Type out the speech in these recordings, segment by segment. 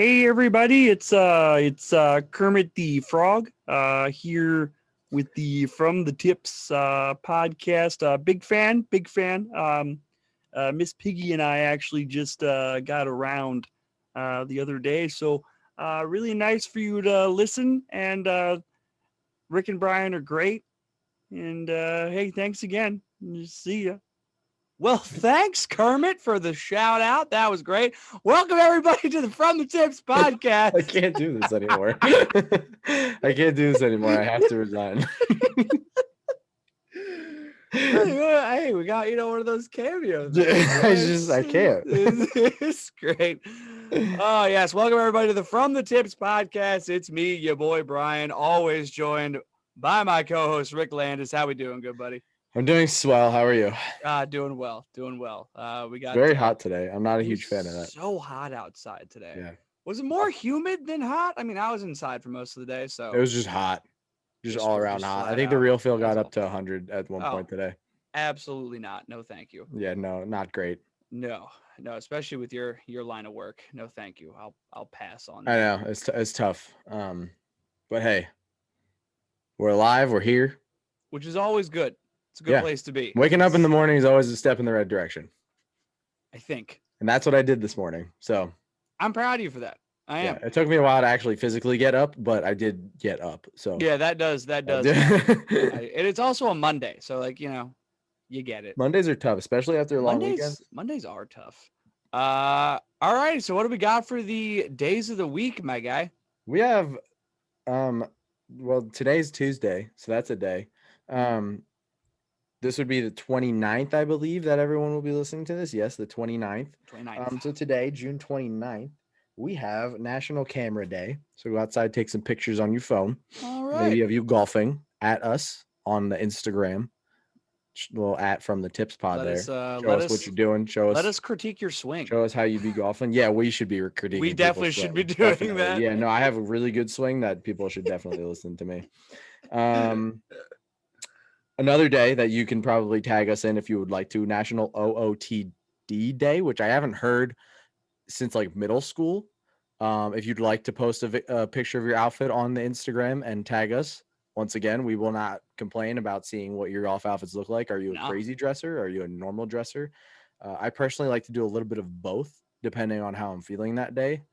Hey everybody, it's Kermit the Frog here with the From the Tips podcast. Big fan. Miss Piggy and I actually just got around the other day, so really nice for you to listen. And Rick and Brian are great. And hey, thanks again. See ya. Well, thanks, Kermit, for the shout out. That was great. Welcome, everybody, to the From the Tips podcast. I can't do this anymore. I can't do this anymore. I have to resign. Hey, we got, one of those cameos. I can't. It's great. Oh, yes. Welcome, everybody, to the From the Tips podcast. It's me, your boy, Brian, always joined by my co-host, Rick Landis. How we doing, good buddy? I'm doing swell. How are you? Doing well. We got very hot today. I'm not a huge fan of that. So hot outside today. Yeah. Was it more humid than hot? I mean, I was inside for most of the day, so it was just hot, just all around hot. I think the real feel got up to 100 at one point today. Absolutely not. No, thank you. Yeah, no, not great. No, especially with your line of work. No, thank you. I'll pass on that. I know it's tough. But hey, we're alive. We're here, which is always good. It's a good place to be. Waking up in the morning is always a step in the right direction, I think. And that's what I did this morning. So I'm proud of you for that. I am. It took me a while to actually physically get up, but I did get up. So yeah, that does. And it's also a Monday, so you get it. Mondays are tough, especially after a long weekend. Mondays are tough. All right. So what do we got for the days of the week, my guy? We have, well, today's Tuesday, so that's a day. This would be the 29th, I believe, that everyone will be listening to this. Yes, the 29th. So today, June 29th, we have National Camera Day. So go outside, take some pictures on your phone. All right. Maybe of you golfing at us on the Instagram. Little at From the Tips pod there. Show us what you're doing. Let us critique your swing. Show us how you be golfing. Yeah, we should be critiquing. We definitely should be doing that. Yeah, no, I have a really good swing that people should definitely listen to me. Another day that you can probably tag us in if you would like to, National OOTD Day, which I haven't heard since like middle school. If you'd like to post a picture of your outfit on the Instagram and tag us, once again, we will not complain about seeing what your golf outfits look like. Are you a crazy dresser? Are you a normal dresser? I personally like to do a little bit of both, depending on how I'm feeling that day.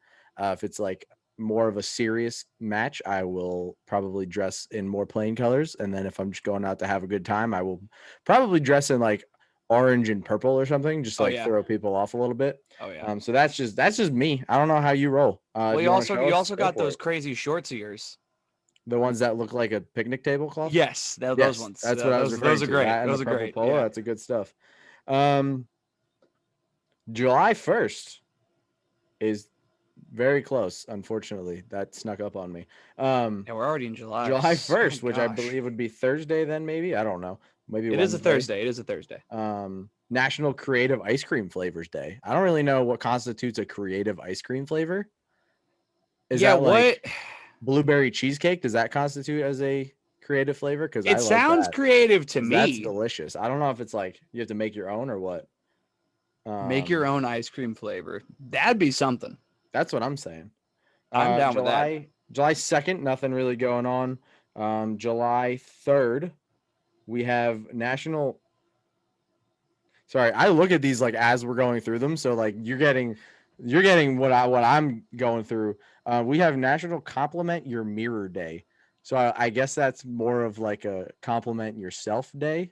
If it's like more of a serious match, I will probably dress in more plain colors. And then if I'm just going out to have a good time, I will probably dress in like orange and purple or something, just throw people off a little bit. Oh yeah. So that's just me. I don't know how you roll. Well, you also got those crazy shorts of yours. The ones that look like a picnic tablecloth? Yes, those ones. That's what I was referring to. Those are great. Those are great. Polo, yeah. That's a good stuff. July 1st is very close, unfortunately. That snuck up on me. Yeah, we're already in July. July 1st, which I believe would be Thursday then, maybe. I don't know. Maybe it is a Thursday. It is a Thursday. National Creative Ice Cream Flavors Day. I don't really know what constitutes a creative ice cream flavor. Is that like blueberry cheesecake? Does that constitute as a creative flavor? Because it sounds creative to me. That's delicious. I don't know if it's like you have to make your own or what. Make your own ice cream flavor. That'd be something. That's what I'm saying. I'm down with that. July 2nd, nothing really going on. July 3rd, we have National. Sorry, I look at these like as we're going through them. So like you're getting what I'm going through. We have National Compliment Your Mirror Day. So I guess that's more of like a compliment yourself day.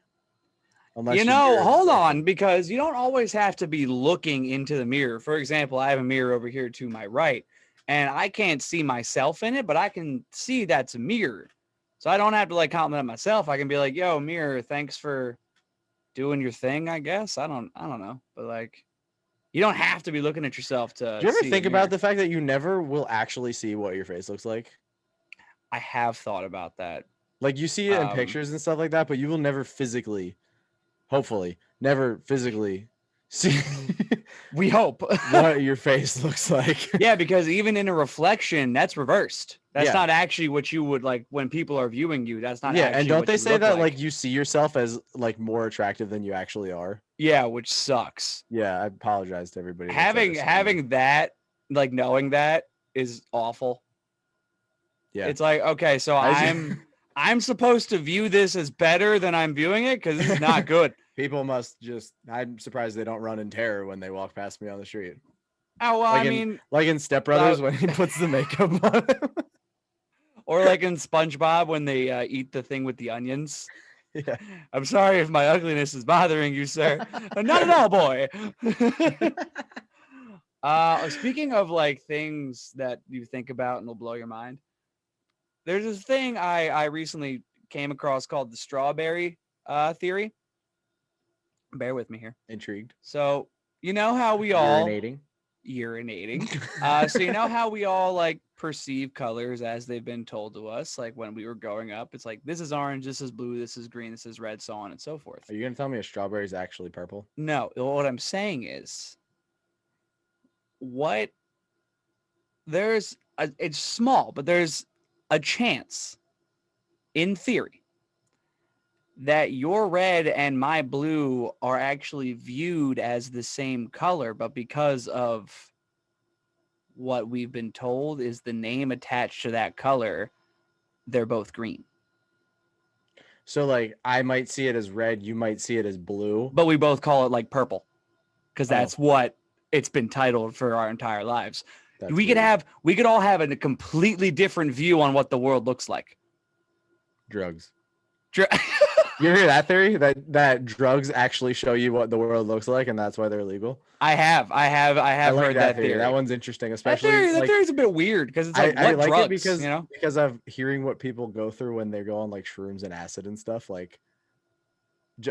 Hold on, because you don't always have to be looking into the mirror. For example, I have a mirror over here to my right, and I can't see myself in it, but I can see that's a mirror. So I don't have to like compliment myself. I can be like, yo, mirror, thanks for doing your thing, I guess. I don't know. But like, you don't have to be looking at yourself to. Do you ever think about the fact that you never will actually see what your face looks like? I have thought about that. Like you see it in pictures and stuff like that, but you will never physically, hopefully, never physically see. We hope what your face looks like. Yeah, because even in a reflection, that's reversed. That's not actually what you would like when people are viewing you. That's not. Yeah, and don't they say that like you see yourself as like more attractive than you actually are? Yeah, which sucks. Yeah, I apologize to everybody. Having that, like knowing that is awful. Yeah. It's like, okay, so I'm supposed to view this as better than I'm viewing it because this is not good. People must just. I'm surprised they don't run in terror when they walk past me on the street. Oh well, Like in Step Brothers when he puts the makeup on him. Or like in SpongeBob when they eat the thing with the onions. Yeah. I'm sorry if my ugliness is bothering you, sir. Not at all, boy. Speaking of like things that you think about and will blow your mind, there's this thing I recently came across called the strawberry theory. Bear with me here. Intrigued. So you know how we all urinating. So you know how we all like perceive colors as they've been told to us, like when we were growing up. It's like, this is orange, this is blue, this is green, this is red, so on and so forth. Are you gonna tell me a strawberry is actually purple? No, what I'm saying is, it's small, but there's a chance, in theory, that your red and my blue are actually viewed as the same color, but because of what we've been told is the name attached to that color, they're both green. So like I might see it as red, you might see it as blue, but we both call it like purple because that's what it's been titled for our entire lives. We could all have a completely different view on what the world looks like. Drugs. You hear that theory that drugs actually show you what the world looks like, and that's why they're illegal? I have heard that theory. That one's interesting, especially that theory's a bit weird because it's like, I what like drugs? It because of hearing what people go through when they go on like shrooms and acid and stuff. Like,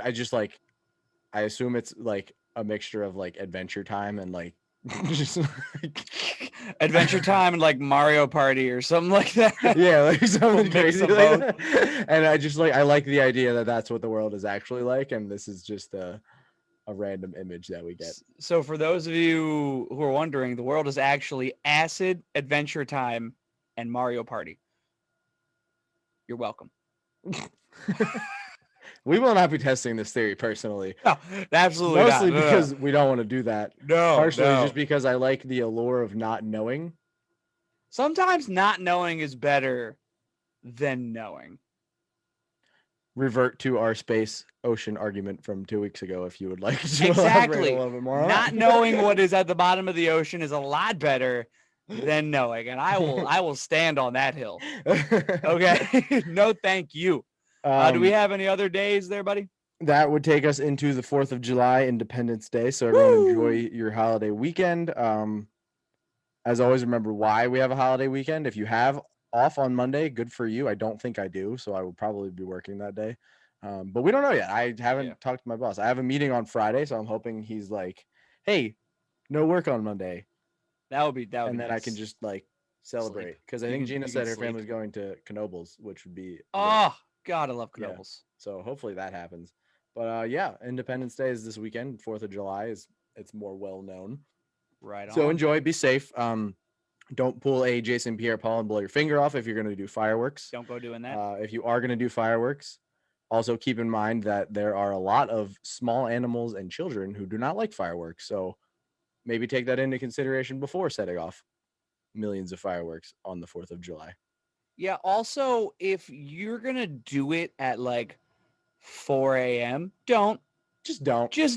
I assume it's like a mixture of like Adventure Time and like just like Adventure Time and like Mario Party or something like that. Yeah, like something crazy like that. And I like the idea that that's what the world is actually like, and this is just a random image that we get. So for those of you who are wondering, the world is actually acid, Adventure Time, and Mario Party. You're welcome. We will not be testing this theory personally. No, absolutely Mostly not. because we don't want to do that. No. Partially just because I like the allure of not knowing. Sometimes not knowing is better than knowing. Revert to our space ocean argument from 2 weeks ago if you would like to exactly. elaborate a little bit more on not knowing what is at the bottom of the ocean is a lot better than knowing, and I will stand on that hill. Okay. No, thank you. Do we have any other days there, buddy? That would take us into the 4th of July, Independence Day. So everyone enjoy your holiday weekend. As always, remember why we have a holiday weekend. If you have off on Monday, good for you. I don't think I do, so I will probably be working that day. But we don't know yet. I haven't talked to my boss. I have a meeting on Friday, so I'm hoping he's like, hey, no work on Monday. That would be then nice. I can just like celebrate. Because I think Gina said her family's going to Knoebels, which would be God, I love Knoebels. Yeah. So hopefully that happens. But Independence Day is this weekend. 4th of July it's more well known. Right on. So enjoy, be safe. Don't pull a Jason Pierre-Paul and blow your finger off if you're going to do fireworks. Don't go doing that. If you are going to do fireworks, also keep in mind that there are a lot of small animals and children who do not like fireworks. So maybe take that into consideration before setting off millions of fireworks on the 4th of July. Yeah. Also, if you're going to do it at like 4 a.m., don't don't do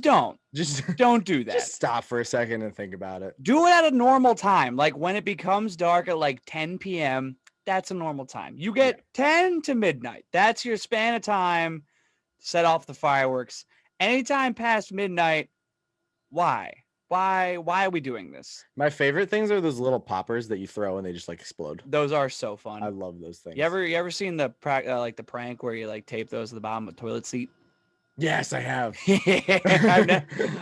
that. Just stop for a second and think about it. Do it at a normal time. Like when it becomes dark at like 10 p.m., that's a normal time. You get 10 to midnight. That's your span of time to set off the fireworks. Anytime past midnight, why? Why are we doing this? My favorite things are those little poppers that you throw and they just like explode. Those are so fun. I love those things. You ever seen the prank where you like tape those to the bottom of the toilet seat? Yes, I have.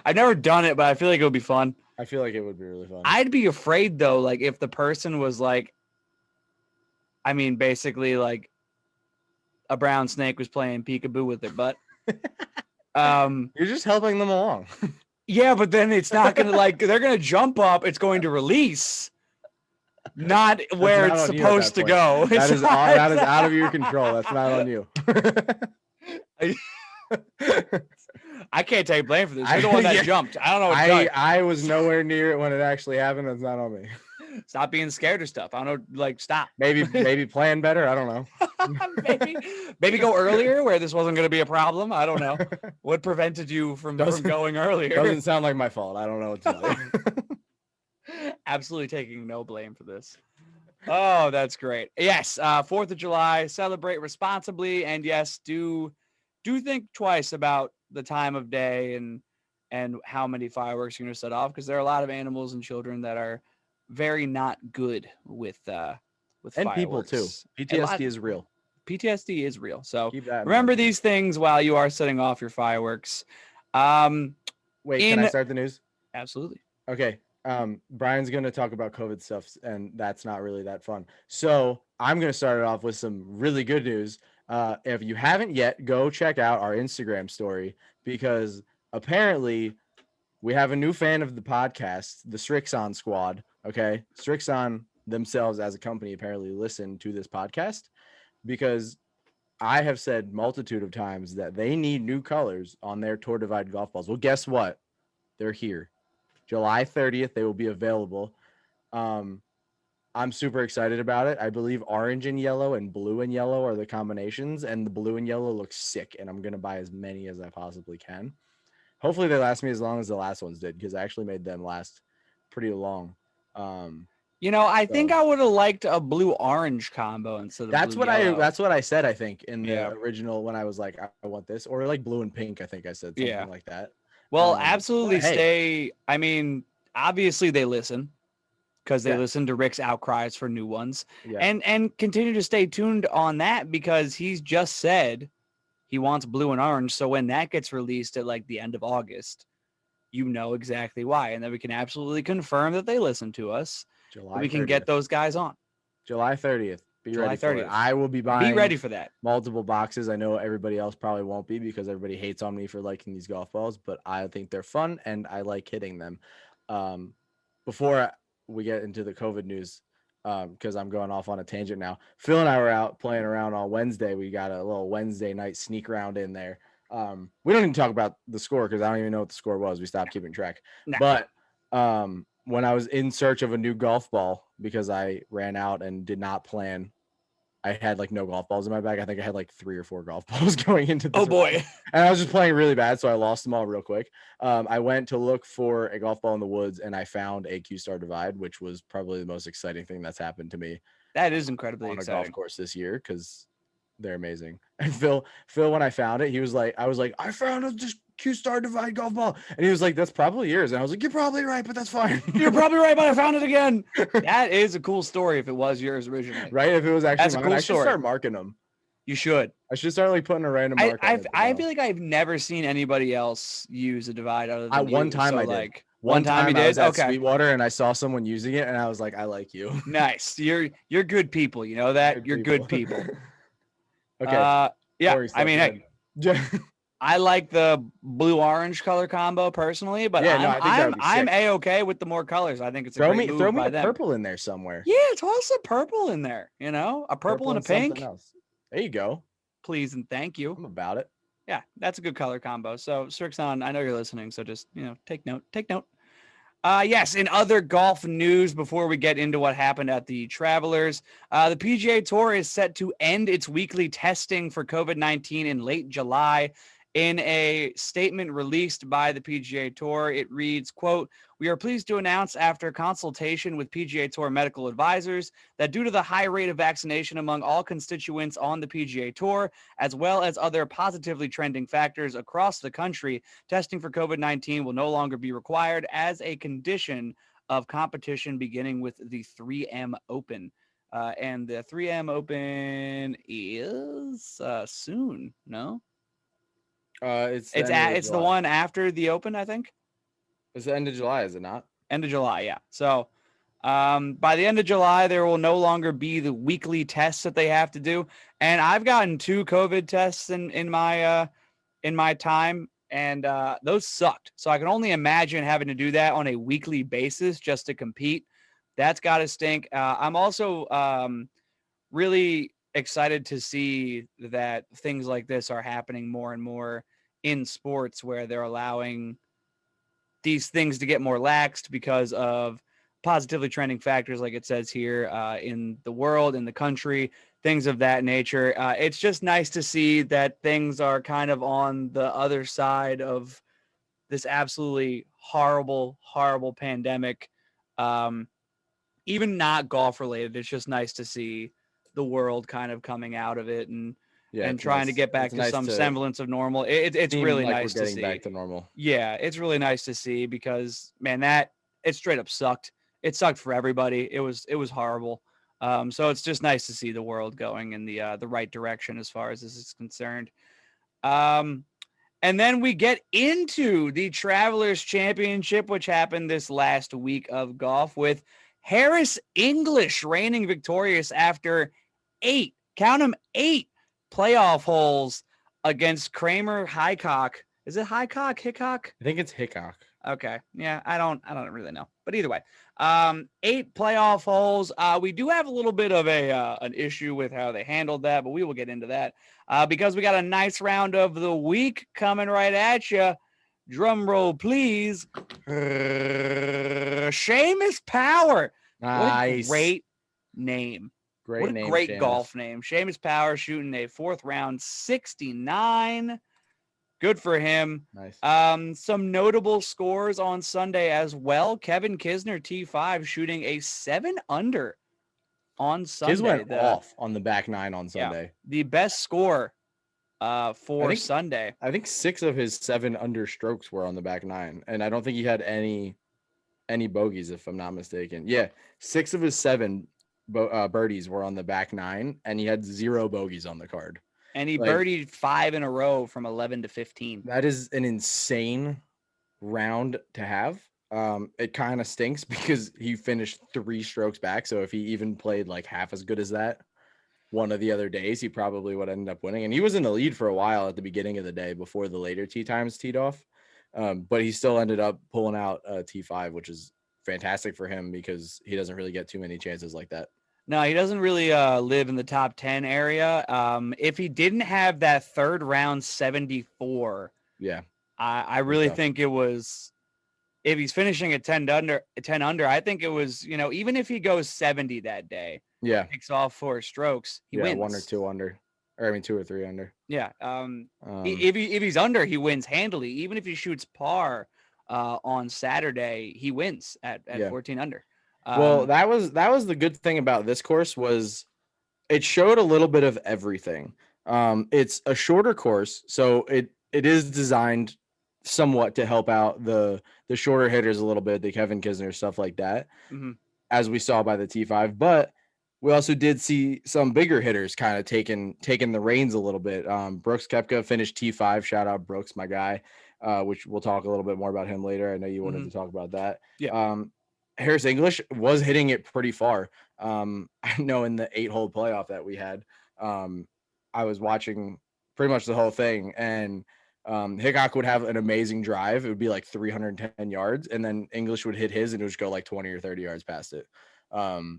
I've never done it, but I feel like it would be fun. I feel like it would be really fun. I'd be afraid though, like if the person was like, basically like a brown snake was playing peekaboo with their butt. You're just helping them along. Yeah, but then it's not going to they're going to jump up. It's going to release, not where it's supposed to go. That is out of your control. That's not on you. I can't take blame for this. You're the one that jumped. I don't know. I was nowhere near it when it actually happened. That's not on me. Stop being scared of stuff. I don't know, like stop. Maybe plan better. I don't know. maybe go earlier where this wasn't going to be a problem. I don't know. What prevented you from going earlier? Doesn't sound like my fault. I don't know what to do. Absolutely taking no blame for this. Oh, that's great. Yes, 4th of July, celebrate responsibly, and yes, do think twice about the time of day and how many fireworks you're going to set off, because there are a lot of animals and children that are very not good with And fireworks. people too. PTSD is real. PTSD is real. So Keep that in remember mind. these things while you are setting off your fireworks. Wait, can I start the news? Absolutely. Okay. Brian's going to talk about COVID stuff, and that's not really that fun. So I'm going to start it off with some really good news. If you haven't yet, go check out our Instagram story, because apparently we have a new fan of the podcast, the Strixon Squad. Okay. Strixon themselves as a company apparently listen to this podcast, because I have said multitude of times that they need new colors on their Tour Divide golf balls. Well, guess what? They're here. July 30th, they will be available. I'm super excited about it. I believe orange and yellow and blue and yellow are the combinations, and the blue and yellow looks sick, and I'm going to buy as many as I possibly can. Hopefully they last me as long as the last ones did, because I actually made them last pretty long. I think I would have liked a blue-orange combo instead of that's what I said, I think, in the original, when I was like, I want this, or like blue and pink. I think I said something like that. Well, absolutely stay. I mean, obviously they listen, because they listen to Rick's outcries for new ones, and continue to stay tuned on that, because he's just said he wants blue and orange. So when that gets released at like the end of August, you know exactly why, and then we can absolutely confirm that they listen to us. We can get those guys on July 30th. Be ready for it. I will be buying. Be ready for that. Multiple boxes. I know everybody else probably won't be, because everybody hates on me for liking these golf balls, but I think they're fun and I like hitting them. Before we get into the COVID news, because I'm going off on a tangent now. Phil and I were out playing around on Wednesday. We got a little Wednesday night sneak round in there. We don't even talk about the score, because I don't even know what the score was. We stopped keeping track. No. But when I was in search of a new golf ball, because I ran out and did not plan, I had like no golf balls in my bag. I think I had like 3 or 4 golf balls going into this. Oh boy. And I was just playing really bad, so I lost them all real quick. I went to look for a golf ball in the woods, and I found a Q-Star Divide, which was probably the most exciting thing that's happened to me. That is incredibly on exciting. a golf course this year, because they're amazing. And Phil, when I found it, he was like, I found a just Q-Star Divide golf ball. And he was like, that's probably yours. And I was like, you're probably right, but that's fine. You're probably right, but I found it again. That is a cool story if it was yours originally. Right? If it was actually That's a cool I should story. start marking them. You should. I should start like putting a random mark on it. I feel like I've never seen anybody else use a Divide other than one time so I did. Like, one time you did? I was at Okay. Sweetwater and I saw someone using it, and I was like, I like you. Nice. You're good people. You know that? You're good people. Okay. Yeah. I mean, hey, I like the blue-orange color combo personally, but I'm A-okay with the more colors. I think it's a great move by them. Purple in there somewhere. Yeah, toss a purple in there. A purple and a pink. Else. There you go. Please and thank you. I'm about it. Yeah, that's a good color combo. So Strixon, I know you're listening, so just take note. Take note. Yes, in other golf news, before we get into what happened at the Travelers, the PGA Tour is set to end its weekly testing for COVID-19 in late July. In a statement released by the PGA Tour, it reads, quote, "We are pleased to announce after consultation with PGA Tour medical advisors that due to the high rate of vaccination among all constituents on the PGA Tour, as well as other positively trending factors across the country, testing for COVID-19 will no longer be required as a condition of competition beginning with the 3M Open." And the 3M Open is soon, no? It's the one after the Open, I think. It's the end of July, is it not? End of July, yeah. So by the end of July, there will no longer be the weekly tests that they have to do. And I've gotten 2 COVID tests in my time, and those sucked. So I can only imagine having to do that on a weekly basis just to compete. That's got to stink. I'm also really excited to see that things like this are happening more and more in sports, where they're allowing these things to get more laxed because of positively trending factors, like it says here, in the world, in the country, things of that nature. It's just nice to see that things are kind of on the other side of this absolutely horrible, horrible pandemic. Even not golf related, it's just nice to see the world kind of coming out of it and Yeah, it's trying to nice. get back It's to nice some to semblance of normal. It's seem really like we're nice to getting see. back to normal. Yeah, it's really nice to see because man, that it straight up sucked. It sucked for everybody. It was horrible. So it's just nice to see the world going in the right direction as far as this is concerned. And then we get into the Travelers Championship, which happened this last week of golf, with Harris English reigning victorious after 8, count them, 8 playoff holes against Kramer Hickok. Is it Hickok? Hickok? I think it's Hickok. Okay. Yeah, I don't really know. But either way, 8 playoff holes. We do have a little bit of an issue with how they handled that, but we will get into that because we got a nice round of the week coming right at you. Drum roll, please. Seamus Power. Nice. What a great name. Great name, great Seamus. golf name. Seamus Power shooting a 4th round 69. Good for him. Nice. Some notable scores on Sunday as well. Kevin Kisner T5 shooting a 7 under on Sunday. Kiz went off on the back 9 on Sunday. Yeah, the best score for Sunday. I think 6 of his 7 under strokes were on the back 9, and I don't think he had any bogeys, if I'm not mistaken. Yeah, 6 of his 7 birdies were on the back 9, and he had 0 bogeys on the card. And he birdied 5 in a row from 11 to 15. That is an insane round to have. It kind of stinks because he finished 3 strokes back. So if he even played like half as good as that one of the other days, he probably would end up winning. And he was in the lead for a while at the beginning of the day before the later tee times teed off. But he still ended up pulling out a T5, which is fantastic for him because he doesn't really get too many chances like that. No, he doesn't really live in the top 10 area. If he didn't have that 3rd round 74, yeah, I really think it was, if he's finishing at 10 under, I think it was, even if he goes 70 that day, takes off 4 strokes, he wins. 1 or 2 under, or I mean 2 or 3 under. Yeah. If he's under, he wins handily. Even if he shoots par on Saturday, he wins at 14 under. Well, that was the good thing about this course was it showed a little bit of everything. It's a shorter course, so it is designed somewhat to help out the shorter hitters a little bit, the Kevin Kisner, stuff like that, as we saw by the T5. But we also did see some bigger hitters kind of taking the reins a little bit. Brooks Koepka finished T5. Shout out Brooks, my guy, which we'll talk a little bit more about him later. I know you wanted to talk about that. Yeah. Harris English was hitting it pretty far. I know in the 8-hole playoff that we had, I was watching pretty much the whole thing, and Hickok would have an amazing drive. It would be like 310 yards, and then English would hit his, and it would just go like 20 or 30 yards past it.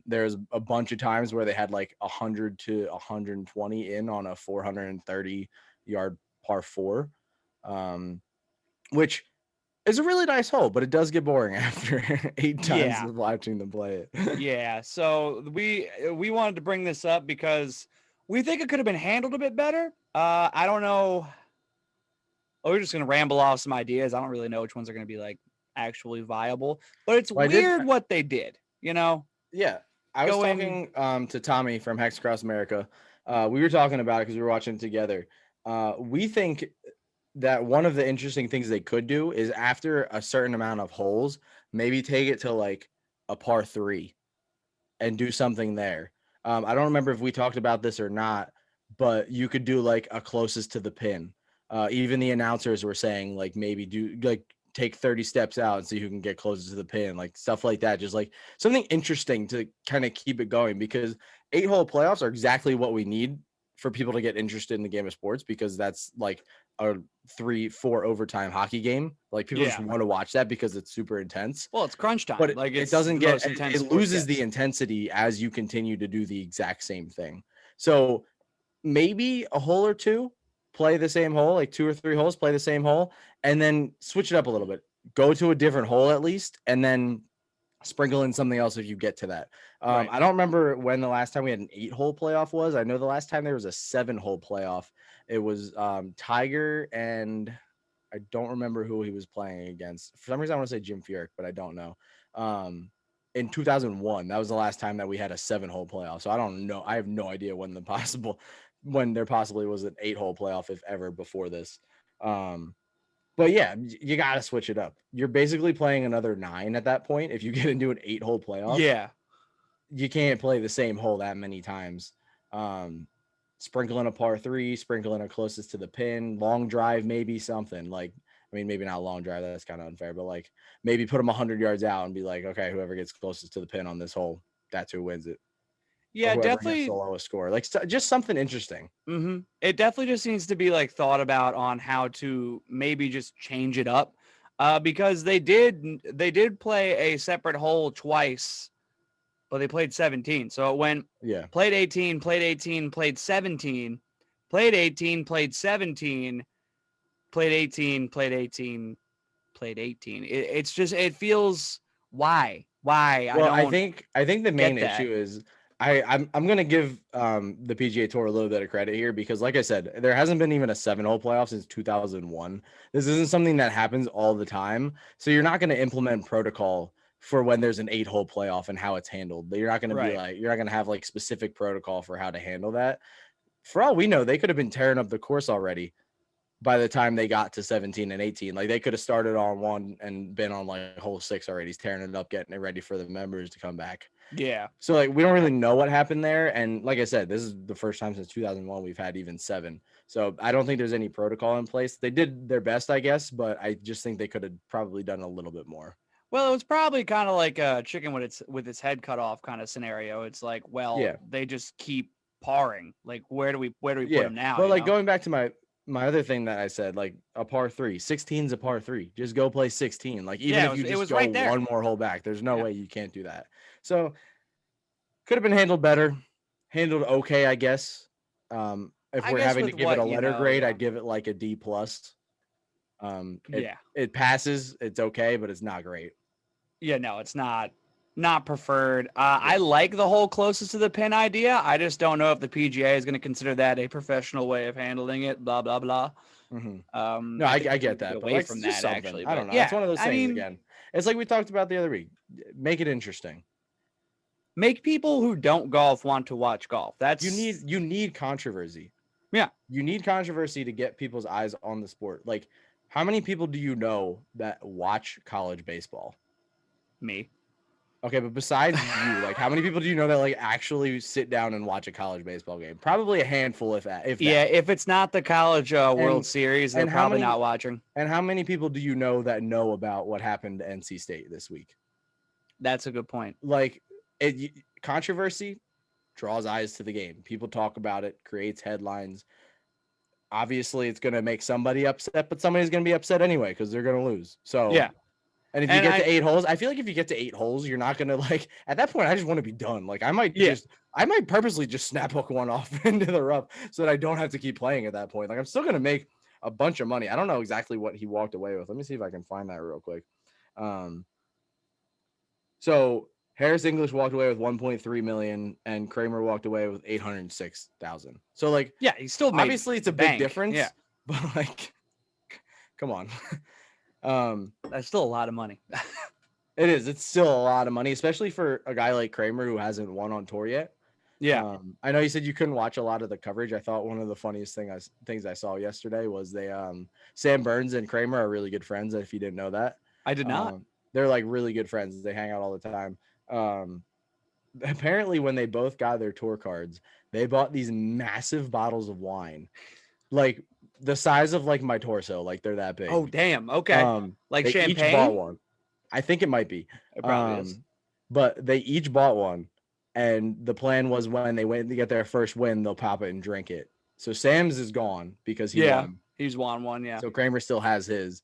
There's a bunch of times where they had like 100 to 120 in on a 430 yard par 4, which is a really nice hole, but it does get boring after 8 times of watching them play it. Yeah. So we wanted to bring this up because we think it could have been handled a bit better. I don't know. We're just going to ramble off some ideas. I don't really know which ones are going to be like actually viable, but it's weird what they did, Yeah. I was talking to Tommy from Hex Across America. We were talking about it because we were watching it together. We think that one of the interesting things they could do is after a certain amount of holes, maybe take it to like a par 3 and do something there. I don't remember if we talked about this or not, but you could do like a closest to the pin. Even the announcers were saying like maybe do like take 30 steps out and see who can get closer to the pin, like stuff like that. Just like something interesting to kind of keep it going, because 8-hole playoffs are exactly what we need for people to get interested in the game of sports, because that's like a 3-4 overtime hockey game. Like people just want to watch that because it's super intense. Well, it's crunch time. But like it doesn't get, it loses the intensity as you continue to do the exact same thing. So maybe a hole or two, play the same hole, like 2 or 3 holes, play the same hole, and then switch it up a little bit. Go to a different hole at least, and then Sprinkle in something else if you get to that. Right. I don't remember when the last time we had an 8-hole playoff was. I know the last time there was a 7-hole playoff. It was Tiger, and I don't remember who he was playing against. For some reason, I want to say Jim Furyk, but I don't know. In 2001, that was the last time that we had a 7-hole playoff. So I don't know. I have no idea when there possibly was an 8-hole playoff, if ever, before this. But yeah, you got to switch it up. You're basically playing another 9 at that point. If you get into an 8-hole playoff, Yeah. you can't play the same hole that many times. Sprinkle in a par 3, sprinkle in a closest to the pin, long drive, maybe something like, I mean, maybe not a long drive. That's kind of unfair, but like maybe put them 100 yards out and be like, okay, whoever gets closest to the pin on this hole, that's who wins it. Yeah, Or whoever definitely. gets the lowest score. Like just something interesting. Mm-hmm. It definitely just needs to be like thought about on how to maybe just change it up, because they did play a separate hole twice, but they played 17. So it went played 18, played 18, played 17, played 18, played 17, played 18, played 18, played 18. It's just it feels why Well, I think the main that. issue is I'm gonna give the PGA Tour a little bit of credit here because, like I said, there hasn't been even a 7-hole playoff since 2001. This isn't something that happens all the time, so you're not gonna implement protocol for when there's an 8-hole playoff and how it's handled. You're not gonna be like you're not gonna have like specific protocol for how to handle that. For all we know, they could have been tearing up the course already by the time they got to 17 and 18. Like they could have started on 1 and been on like hole 6 already. He's tearing it up, getting it ready for the members to come back. Yeah. So like we don't really know what happened there. And like I said, this is the first time since 2001 we've had even 7. So I don't think there's any protocol in place. They did their best, I guess, but I just think they could have probably done a little bit more. Well, it was probably kind of like a chicken with its head cut off kind of scenario. It's like, well, they just keep parring. Like where do we put them now? But like going back to my other thing that I said, like a par 3, 16's a par 3. Just go play 16. Like even if you just go right there. one more hole back, there's no way you can't do that. So could have been handled better, handled okay, I guess. If we're having to give it a letter grade, I'd give it like a D+. It passes, it's okay, but it's not great. Yeah, no, it's not preferred. I like the whole closest to the pin idea. I just don't know if the PGA is going to consider that a professional way of handling it. Blah blah blah. No, I get that. Away from that, actually, I don't know. It's one of those things. Again, it's like we talked about the other week. Make it interesting. Make people who don't golf want to watch golf. That's you need controversy. Yeah, you need controversy to get people's eyes on the sport. Like, how many people do you know that watch college baseball? Me. Okay, but besides you, like, how many people do you know that like actually sit down and watch a college baseball game? Probably a handful, if that. If it's not the college World Series, they're probably not watching. And how many people do you know that know about what happened to NC State this week? That's a good point. Like, controversy draws eyes to the game. People talk about it, creates headlines. Obviously, it's going to make somebody upset, but somebody's going to be upset anyway because they're going to lose. So yeah. And if you get to 8 holes, I feel like if you get to 8 holes, you're not gonna like at that point. I just want to be done. Like I might purposely just snap hook one off into the rough so that I don't have to keep playing at that point. Like I'm still gonna make a bunch of money. I don't know exactly what he walked away with. Let me see if I can find that real quick. So Harris English walked away with 1.3 million, and Kramer walked away with 806,000. So like, he still made obviously it's a big difference. Yeah, but like, come on. That's still a lot of money. It is. It's still a lot of money, especially for a guy like Kramer who hasn't won on tour yet. Yeah. I know you said you couldn't watch a lot of the coverage. I thought one of the funniest things I saw yesterday was Sam Burns and Kramer are really good friends. If you didn't know that, I did not. They're like really good friends. They hang out all the time. Apparently when they both got their tour cards, they bought these massive bottles of wine, like the size of like my torso. Like they're that big. Oh, damn. Okay. Like they champagne? Each bought one. I think it might be. It probably is. But they each bought one. And the plan was when they went to get their first win, they'll pop it and drink it. So Sam's is gone because he won. He's won one, yeah. So Kramer still has his.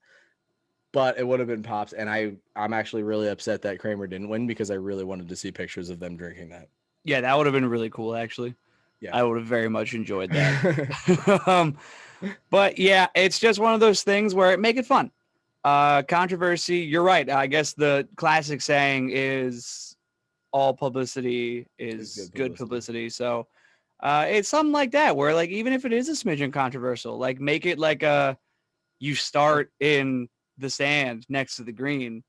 But it would have been Pop's. And I'm actually really upset that Kramer didn't win because I really wanted to see pictures of them drinking that. Yeah, that would have been really cool, actually. Yeah. I would have very much enjoyed that. But yeah, it's just one of those things where make it fun. Controversy. You're right. I guess the classic saying is all publicity is good publicity. So it's something like that where like even if it is a smidgen controversial, like make it like you start in the sand next to the green.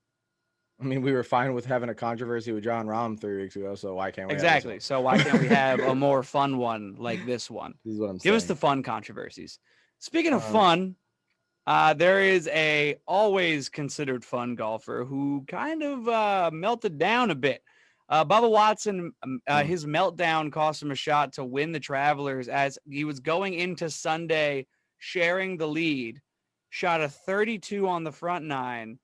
I mean, we were fine with having a controversy with John Rahm 3 weeks ago, so why can't we? Exactly. So why can't we have a more fun one like this one? This is what I'm Give saying. us the fun controversies. Speaking of fun, there is a always considered fun golfer who kind of melted down a bit. Bubba Watson, his meltdown cost him a shot to win the Travelers as he was going into Sunday sharing the lead, shot a 32 on the front nine,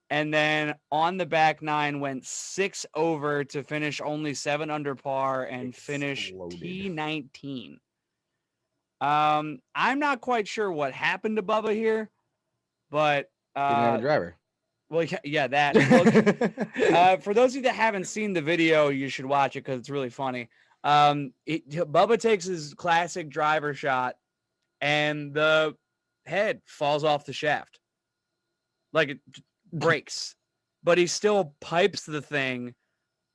and then on the back nine went 6 over to finish only 7 under par and finish T19. I'm not quite sure what happened to Bubba here, but didn't have a driver. Well, yeah, that. Well, for those of you that haven't seen the video, you should watch it because it's really funny. Bubba takes his classic driver shot, and the head falls off the shaft, like it breaks, but he still pipes the thing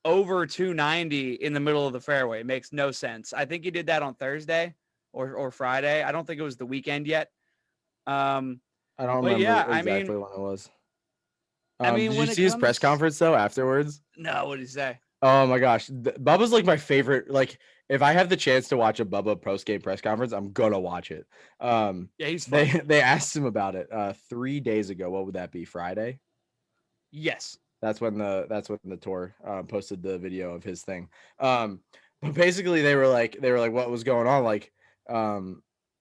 over 290 in the middle of the fairway. It makes no sense. I think he did that on Thursday or Friday. I don't think it was the weekend yet. I don't remember exactly when it was. Did you see his press conference though afterwards? No, what did he say? Oh my gosh, Bubba's like my favorite. Like, if I have the chance to watch a Bubba post-game press conference, I'm gonna watch it. Yeah, he's fun. They asked him about it 3 days ago. What would that be? Friday? Yes. That's when the tour posted the video of his thing. But basically they were like, what was going on? Like,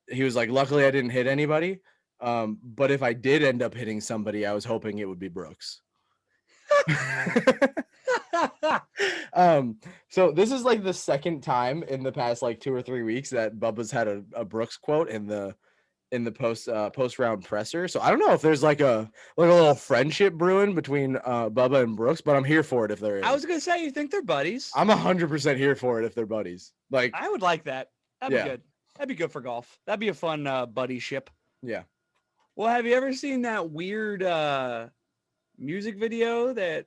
he was like, luckily I didn't hit anybody. But if I did end up hitting somebody, I was hoping it would be Brooks. So this is like the second time in the past like 2 or 3 weeks that Bubba's had a Brooks quote in the post round presser. So I don't know if there's like a little friendship brewing between Bubba and Brooks, but I'm here for it if there is. I was gonna say, you think they're buddies? I'm 100% here for it if they're buddies. Like, I would like that. That'd be good. That'd be good for golf. That'd be a fun buddy ship. Yeah. Well, have you ever seen that weird music video that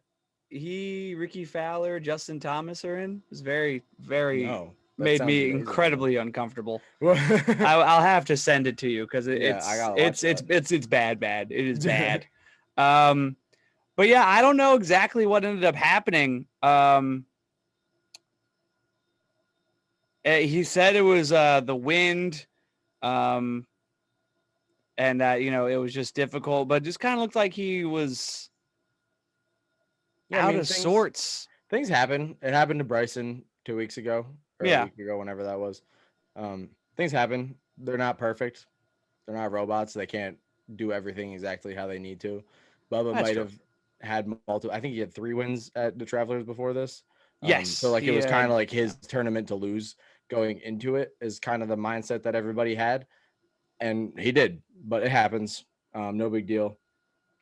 Ricky Fowler, Justin Thomas are in? It's very, very made me incredibly uncomfortable. I'll have to send it to you because it's bad. It is bad. But yeah, I don't know exactly what ended up happening. He said it was the wind. And that, it was just difficult, but just kind of looked like he was out of sorts. Things happen. It happened to Bryson 2 weeks ago, or a week ago, whenever that was. Things happen. They're not perfect. They're not robots. They can't do everything exactly how they need to. Bubba might have had multiple. I think he had 3 wins at the Travelers before this. Yes. So like it was kind of like his tournament to lose going into it is kind of the mindset that everybody had. And he did, but it happens. No big deal.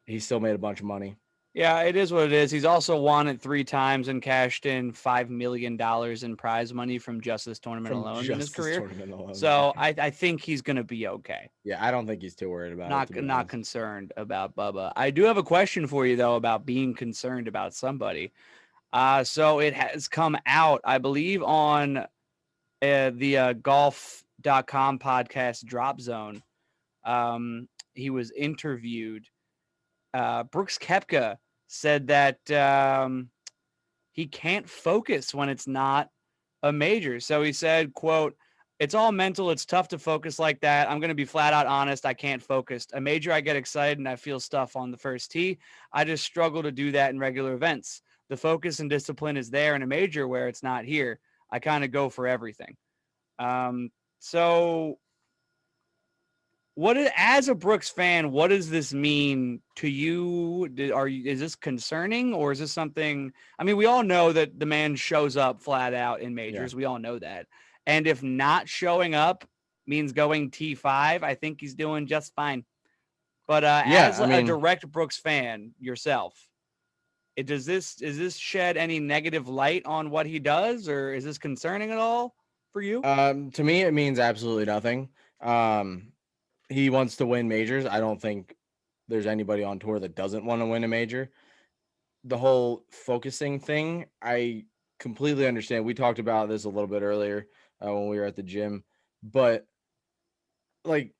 He still made a bunch of money. Yeah, it is what it is. He's also won it 3 times and cashed in $5 million in prize money from just this tournament alone in his career. So I think he's going to be okay. Yeah, I don't think he's too worried about it. Not concerned about Bubba. I do have a question for you, though, about being concerned about somebody. So it has come out, I believe, on the golf.com podcast Drop Zone. He was interviewed. Brooks Koepka said that he can't focus when it's not a major. So he said, quote, "It's all mental. It's tough to focus like that. I'm going to be flat out honest. I can't focus. A major, I get excited and I feel stuff on the first tee. I just struggle to do that in regular events. The focus and discipline is there in a major where it's not here. I kind of go for everything." So as a Brooks fan, what does this mean to you? Is this concerning, or is this something? I mean, we all know that the man shows up flat out in majors. Yeah. We all know that. And if not showing up means going T5, I think he's doing just fine. But a direct Brooks fan yourself, is this shed any negative light on what he does, or is this concerning at all for you? To me, it means absolutely nothing. He wants to win majors. I don't think there's anybody on tour that doesn't want to win a major. The whole focusing thing, I completely understand. We talked about this a little bit earlier when we were at the gym, but like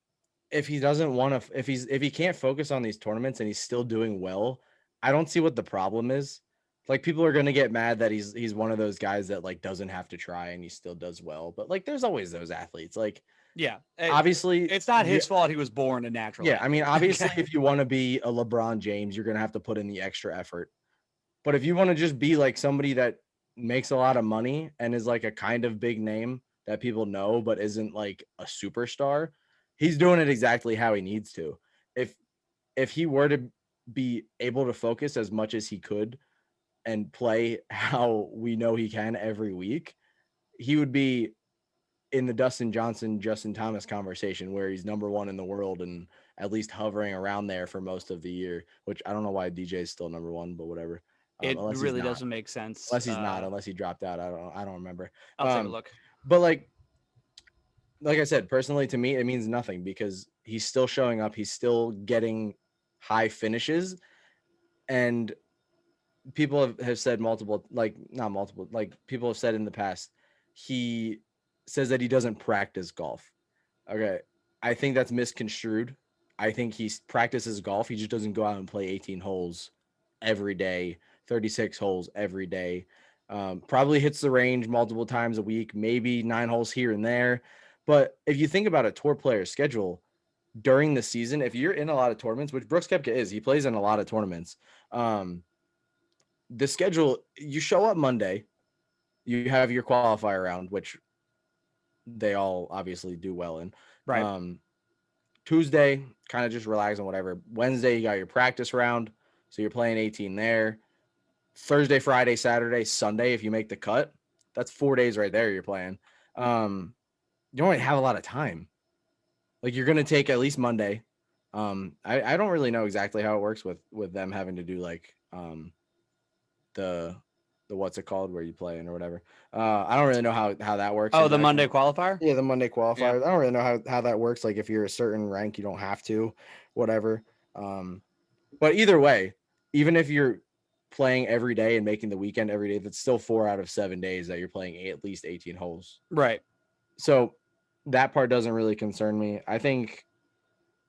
if he doesn't want to, if he can't focus on these tournaments and he's still doing well, I don't see what the problem is. Like people are gonna get mad that he's one of those guys that like doesn't have to try and he still does well. But like there's always those athletes. Like obviously it's not his fault he was born a natural. Yeah, I mean obviously if you want to be a LeBron James, you're gonna have to put in the extra effort. But if you want to just be like somebody that makes a lot of money and is like a kind of big name that people know but isn't like a superstar, he's doing it exactly how he needs to. If he were to be able to focus as much as he could and play how we know he can every week, he would be in the Dustin Johnson, Justin Thomas conversation where he's number one in the world and at least hovering around there for most of the year, which I don't know why DJ is still number one, but whatever. It really doesn't make sense. Unless he's not, unless he dropped out. I don't remember. I'll take a look. But like I said, personally to me, it means nothing because he's still showing up. He's still getting high finishes. And people have said people have said in the past, he says that he doesn't practice golf. Okay. I think that's misconstrued. I think he practices golf. He just doesn't go out and play 18 holes every day, 36 holes every day. Probably hits the range multiple times a week, maybe 9 holes here and there. But if you think about a tour player's schedule during the season, if you're in a lot of tournaments, which Brooks Koepka is, he plays in a lot of tournaments. The schedule, you show up Monday, you have your qualifier round, which they all obviously do well in. Right. Tuesday, kind of just relax on whatever. Wednesday, you got your practice round. So you're playing 18 there. Thursday, Friday, Saturday, Sunday, if you make the cut, that's 4 days right there you're playing. You don't really have a lot of time. Like you're going to take at least Monday. I don't really know exactly how it works with them having to do like the what's it called where you play in or whatever. I don't really know how that works. Oh, the Monday qualifier? Yeah, the Monday qualifier. Yeah. I don't really know how that works. Like if you're a certain rank, you don't have to, whatever. But either way, even if you're playing every day and making the weekend every day, that's still 4 out of 7 days that you're playing at least 18 holes. Right. So that part doesn't really concern me. I think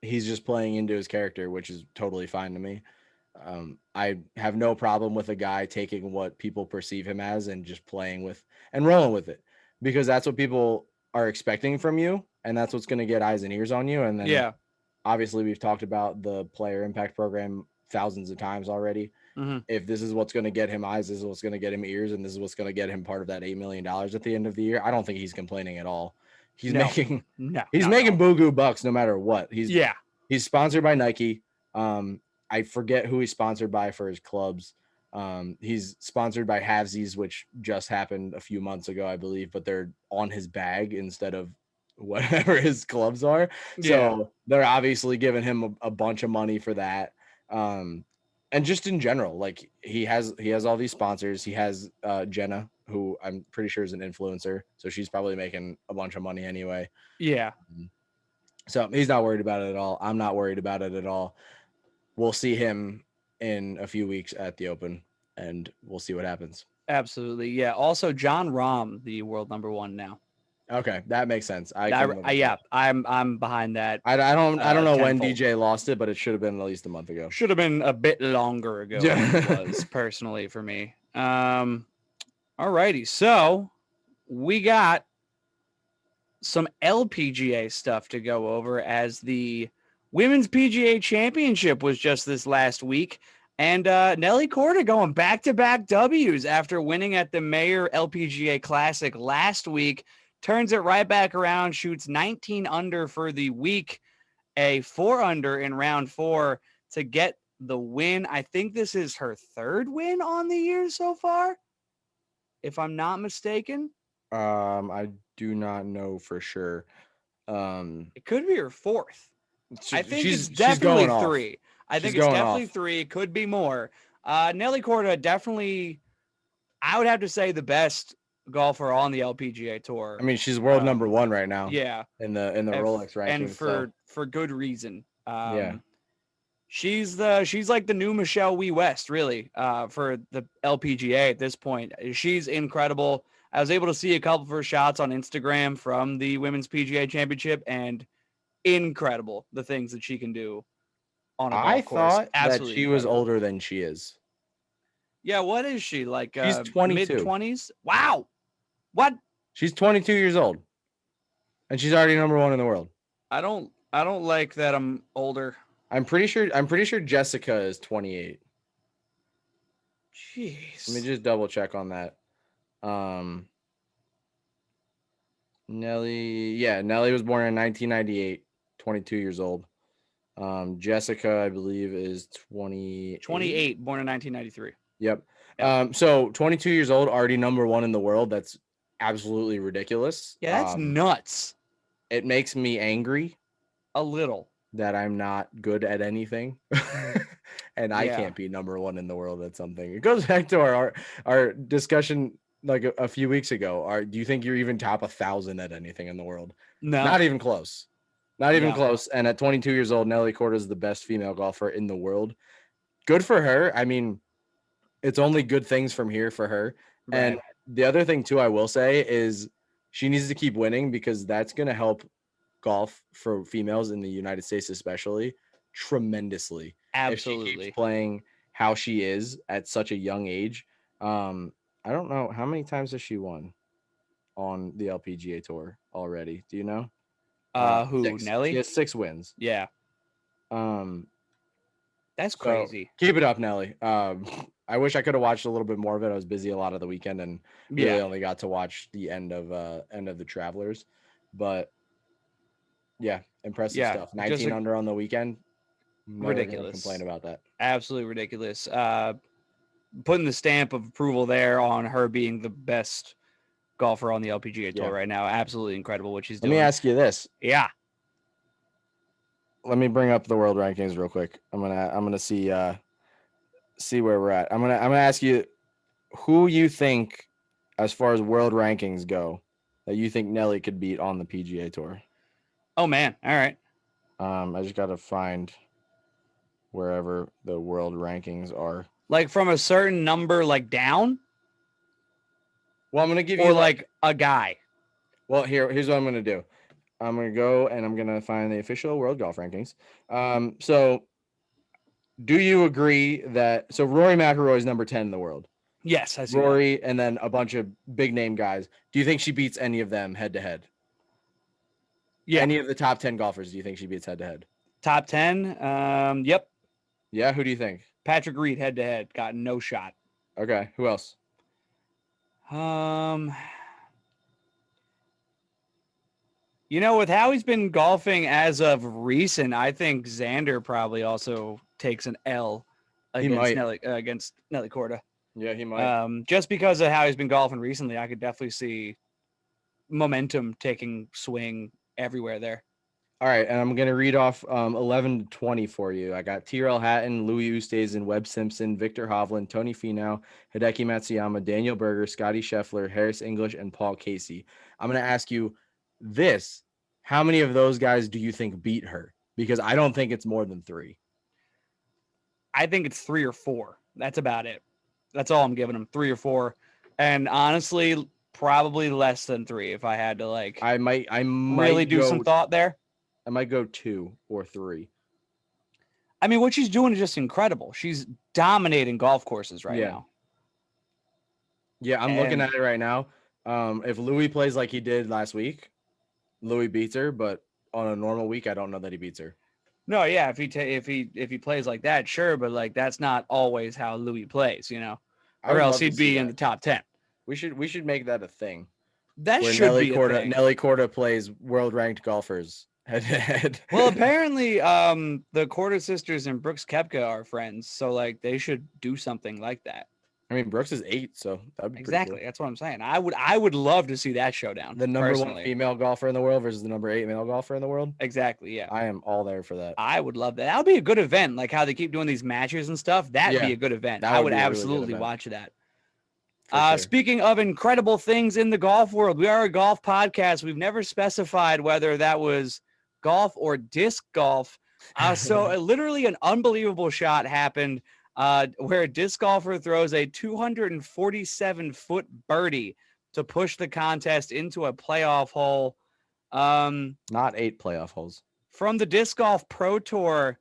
he's just playing into his character, which is totally fine to me. I have no problem with a guy taking what people perceive him as and just playing with and rolling with it, because that's what people are expecting from you. And that's what's going to get eyes and ears on you. And then obviously we've talked about the player impact program thousands of times already. Mm-hmm. If this is what's going to get him eyes, this is what's going to get him ears, and this is what's going to get him part of that $8 million at the end of the year, I don't think he's complaining at all. He's making boo-goo bucks no matter what. He's sponsored by Nike. I forget who he's sponsored by for his clubs. He's sponsored by Halvesies, which just happened a few months ago, I believe, but they're on his bag instead of whatever his clubs are. So they're obviously giving him a bunch of money for that. And just in general, like he has all these sponsors. He has Jenna, who I'm pretty sure is an influencer. So she's probably making a bunch of money anyway. Yeah. So he's not worried about it at all. I'm not worried about it at all. We'll see him in a few weeks at the Open, and we'll see what happens. Absolutely. Yeah. Also, John Rahm, the world number 1 now. Okay, that makes sense. I'm behind that. I don't know when DJ lost it, but it should have been at least a month ago. Should have been a bit longer ago. Than it was personally for me. All righty. So we got some LPGA stuff to go over, as the Women's PGA Championship was just this last week, and Nelly Korda going back-to-back W's after winning at the Mayor LPGA Classic last week. Turns it right back around, shoots 19 under for the week, a 4 under in round 4 to get the win. I think this is her 3rd win on the year so far, if I'm not mistaken. I do not know for sure. It could be her 4th. I think it's definitely 3. I think it's definitely 3. It could be more. Nelly Korda definitely, I would have to say, the best golfer on the LPGA Tour. I mean, she's world number 1 right now. Yeah. In the Rolex ranking. And for good reason. She's like the new Michelle Wee West, really, for the LPGA at this point. She's incredible. I was able to see a couple of her shots on Instagram from the Women's PGA Championship, and incredible the things that she can do on a I golf course. thought that Absolutely she was incredible. older than she is. Yeah, what is she like? She's 22. Mid-20s. Wow, what? She's 22 years old, and she's already number one in the world. I don't like that I'm older. I'm pretty sure Jessica is 28. Jeez. Let me just double check on that. Nelly was born in 1998, 22 years old. Jessica, I believe, is 28, born in 1993. Yep. So 22 years old, already number one in the world. That's absolutely ridiculous. Yeah, that's nuts. It makes me angry A little. that I'm not good at anything. And I can't be number one in the world at something. It goes back to our discussion like a few weeks ago. Do you think you're even top 1,000 at anything in the world? No. Not even close. Not even close. And at 22 years old, Nelly Korda is the best female golfer in the world. Good for her. I mean, it's only good things from here for her. Right. And the other thing too, I will say, is she needs to keep winning, because that's going to help golf for females in the United States, especially, tremendously. Absolutely. If she keeps playing how she is at such a young age. I don't know how many times has she won on the LPGA tour already. Do you know? Who? 6. Nelly? She has 6 wins. Yeah. That's crazy. So keep it up, Nelly. I wish I could have watched a little bit more of it. I was busy a lot of the weekend and really only got to watch the end of the Travelers. But yeah, impressive stuff. 19 under on the weekend. Ridiculous. Complain about that. Absolutely ridiculous. Putting the stamp of approval there on her being the best golfer on the LPGA tour right now. Absolutely incredible what she's doing. Let me ask you this. Yeah. Let me bring up the world rankings real quick. I'm gonna see where we're at. I'm gonna ask you who you think, as far as world rankings go, that you think Nelly could beat on the PGA tour. Oh man. All right. I just gotta find wherever the world rankings are. Like from a certain number, like down? Well, I'm gonna give you like a guy. Well, here's what I'm gonna do. I'm gonna go and I'm gonna find the official world golf rankings. So do you agree that Rory McIlroy is number 10 in the world? Yes, I see. Rory that. And then a bunch of big name guys. Do you think she beats any of them head to head? Yeah. Any of the top 10 golfers, do you think she beats head to head? Top 10? Yep. Yeah, who do you think? Patrick Reed head to head, got no shot. Okay, who else? You know, with how he's been golfing as of recent, I think Xander probably also takes an L against Nelly Korda. Yeah, he might. Just because of how he's been golfing recently, I could definitely see momentum taking swing everywhere there. All right, and I'm going to read off 11 to 20 for you. I got Tyrrell Hatton, Louis Oosthuizen, Webb Simpson, Victor Hovland, Tony Finau, Hideki Matsuyama, Daniel Berger, Scotty Scheffler, Harris English, and Paul Casey. I'm going to ask you this. How many of those guys do you think beat her? Because I don't think it's more than 3. I think it's 3 or 4. That's about it. That's all I'm giving them, 3 or 4. And honestly, probably less than 3 if I had to I might really do some thought there. I might go 2 or 3. I mean, what she's doing is just incredible. She's dominating golf courses right now. Yeah, I'm looking at it right now. If Louis plays like he did last week, Louis beats her, but on a normal week, I don't know that he beats her. No, yeah, if he plays like that, sure, but that's not always how Louis plays, or else he'd be in the top 10. We should make that a thing. That should be a thing. Nelly Korda plays world ranked golfers head to head. Well, apparently, the Korda sisters and Brooks Koepka are friends, so they should do something like that. I mean, Brooks is 8, so that'd be exactly. Cool. That's what I'm saying. I would love to see that showdown. The number 1 female golfer in the world versus the number 8 male golfer in the world. Exactly. Yeah. I am all there for that. I would love that. That would be a good event. Like how they keep doing these matches and stuff. That'd be a good event. I would absolutely watch that. Sure. Speaking of incredible things in the golf world, we are a golf podcast. We've never specified whether that was golf or disc golf. So literally an unbelievable shot happened where a disc golfer throws a 247-foot birdie to push the contest into a playoff hole. Not 8 playoff holes. From the Disc Golf Pro Tour,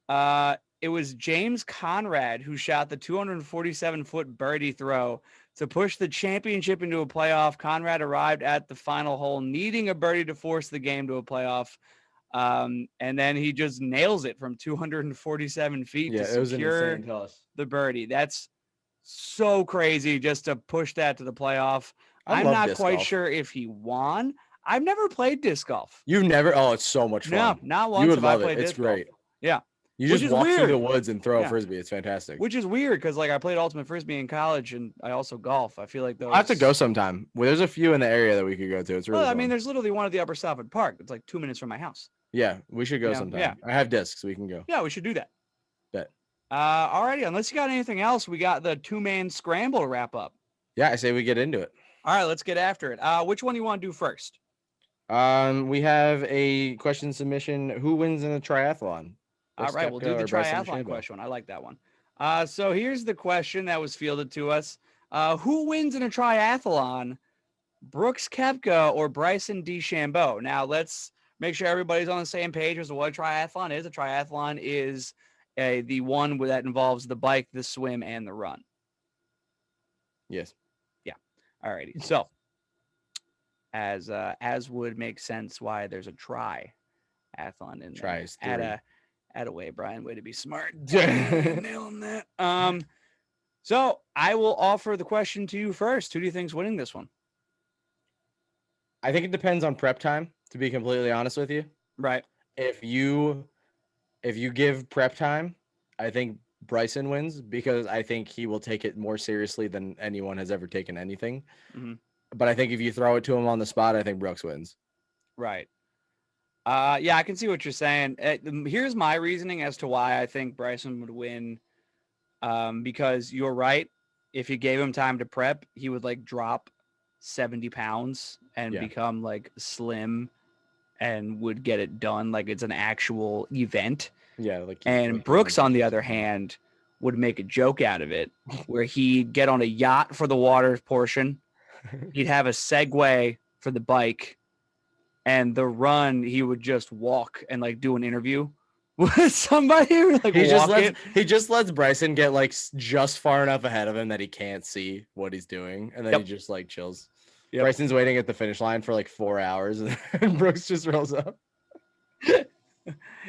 it was James Conrad who shot the 247-foot birdie throw to push the championship into a playoff. Conrad arrived at the final hole needing a birdie to force the game to a playoff. And then he just nails it from 247 feet to secure the birdie. That's so crazy just to push that to the playoff. I'm not quite sure if he won. I've never played disc golf. You've never? Oh, it's so much fun. No, not once have I played disc golf. It's great. Yeah. You just walk through the woods and throw a Frisbee. It's fantastic. Which is weird because like I played Ultimate Frisbee in college and I also golf. I feel like those. I have to go sometime. Well, there's a few in the area that we could go to. It's really fun. I mean, there's literally one at the Upper Stafford Park. It's like 2 minutes from my house. Yeah, we should go sometime. Yeah. I have discs. We can go. Yeah, we should do that. Bet. Alrighty. Unless you got anything else, we got the 2 Man Skramble to wrap up. Yeah, I say we get into it. All right, let's get after it. Which one do you want to do first? We have a question submission. Who wins in a triathlon? All right, we'll do the triathlon question. I like that one. So here's the question that was fielded to us. Who wins in a triathlon, Brooks Koepka or Bryson DeChambeau? Now, let's make sure everybody's on the same page as to what a triathlon is. A triathlon is the one that involves the bike, the swim, and the run. Yes. Yeah. All righty. So, as would make sense why there's a triathlon in there. Way, Brian. Way to be smart. Nailing that. So I will offer the question to you first. Who do you think's winning this one? I think it depends on prep time, to be completely honest with you. Right. If you give prep time, I think Bryson wins because I think he will take it more seriously than anyone has ever taken anything. Mm-hmm. But I think if you throw it to him on the spot, I think Brooks wins. Right. Yeah, I can see what you're saying. Here's my reasoning as to why I think Bryson would win. Because you're right. If you gave him time to prep, he would like drop 70 pounds and become like slim and would get it done like it's an actual event. Yeah. And Brooks, on the other hand, would make a joke out of it where he'd get on a yacht for the water portion. He'd have a Segway for the bike. And the run, he would just walk and like do an interview with somebody. Like he just lets Bryson get like just far enough ahead of him that he can't see what he's doing, and then he just like chills. Yep. Bryson's waiting at the finish line for like 4 hours, and Brooks just rolls up.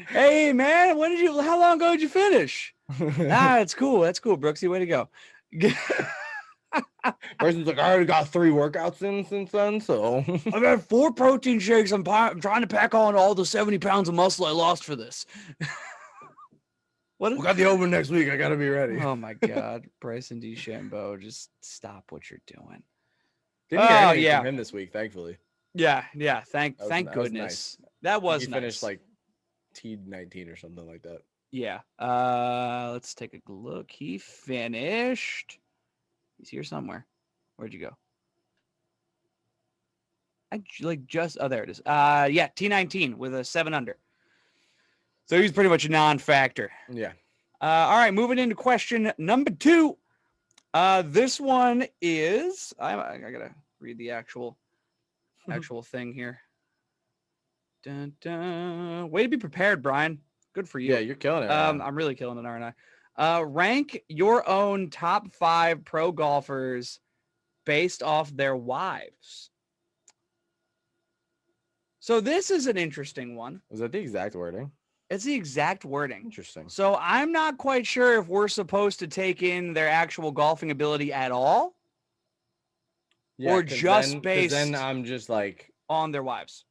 Hey man, how long ago did you finish? It's cool. That's cool, Brooksy. Way to go. Bryson's like, I already got 3 workouts in since then, so I've had 4 protein shakes. I'm trying to pack on all the 70 pounds of muscle I lost for this. We got the Open next week. I gotta be ready. Oh my God, Bryson DeChambeau, just stop what you're doing. Didn't get anything from him this week, thankfully. Yeah. Thank goodness. That was he nice. Finished like T19 or something like that. Yeah. Let's take a look. He finished. He's here somewhere. Where'd you go? There it is. T19 with a 7 under. So he's pretty much a non-factor. Yeah. All right, moving into question number 2. This one is I gotta read the actual thing here. Dun, dun. Way to be prepared, Brian. Good for you. Yeah, you're killing it. I'm really killing it, aren't I? Rank your own top 5 pro golfers based off their wives. So this is an interesting one. Was that the exact wording? It's the exact wording. Interesting. So I'm not quite sure if we're supposed to take in their actual golfing ability at all. Yeah, or just based then I'm just like on their wives.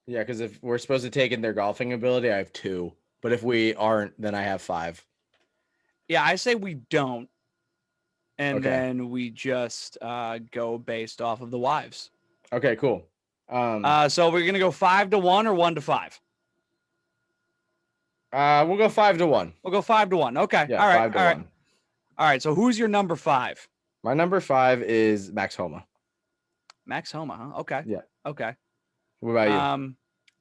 Yeah, because if we're supposed to take in their golfing ability, I have 2. But if we aren't, then I have 5. Yeah, I say we don't. And then we just go based off of the wives. Okay, cool. So we're going to go 5 to 1 or 1 to 5? We'll go 5 to 1. We'll go 5 to 1. Okay. Yeah, all right. 5 to 1. All right. So who's your number 5? My number 5 is Max Homa. Max Homa, huh? Okay. Yeah. Okay. What about you?